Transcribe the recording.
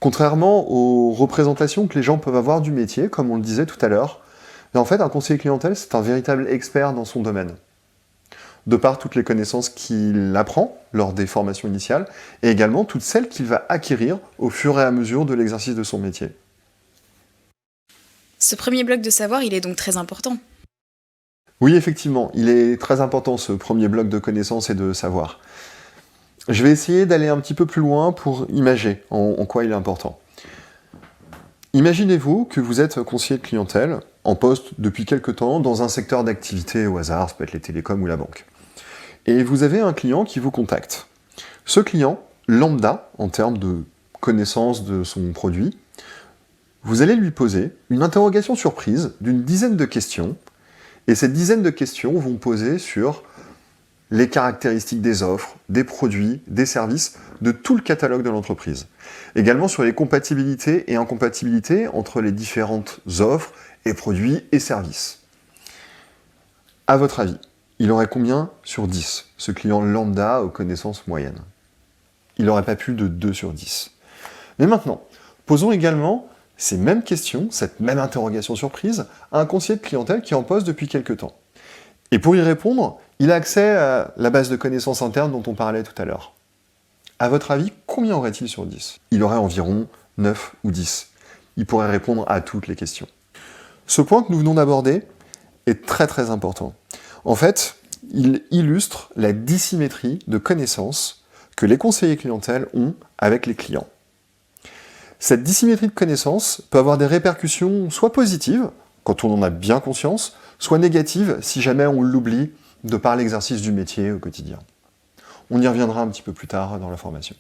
Contrairement aux représentations que les gens peuvent avoir du métier, comme on le disait tout à l'heure, en fait, un conseiller clientèle, c'est un véritable expert dans son domaine. De par toutes les connaissances qu'il apprend lors des formations initiales, et également toutes celles qu'il va acquérir au fur et à mesure de l'exercice de son métier. Ce premier bloc de savoir, il est donc très important. Oui, effectivement, il est très important ce premier bloc de connaissances et de savoir. Je vais essayer d'aller un petit peu plus loin pour imager en quoi il est important. Imaginez-vous que vous êtes conseiller de clientèle, en poste depuis quelque temps, dans un secteur d'activité au hasard, ça peut être les télécoms ou la banque. Et vous avez un client qui vous contacte. Ce client, lambda, en termes de connaissance de son produit, vous allez lui poser une interrogation surprise d'une dizaine de questions, et ces dizaines de questions vont poser sur les caractéristiques des offres, des produits, des services, de tout le catalogue de l'entreprise. Également sur les compatibilités et incompatibilités entre les différentes offres et produits et services. À votre avis, il aurait combien sur 10, ce client lambda aux connaissances moyennes? Il n'aurait pas plus de 2 sur 10. Mais maintenant, posons également ces mêmes questions, cette même interrogation surprise, à un conseiller de clientèle qui est en poste depuis quelque temps. Et pour y répondre, il a accès à la base de connaissances internes dont on parlait tout à l'heure. À votre avis, combien aurait-il sur 10? Il aurait environ 9 ou 10. Il pourrait répondre à toutes les questions. Ce point que nous venons d'aborder est très très important. En fait, il illustre la dissymétrie de connaissances que les conseillers clientèle ont avec les clients. Cette dissymétrie de connaissances peut avoir des répercussions soit positives, quand on en a bien conscience, soit négatives si jamais on l'oublie de par l'exercice du métier au quotidien. On y reviendra un petit peu plus tard dans la formation.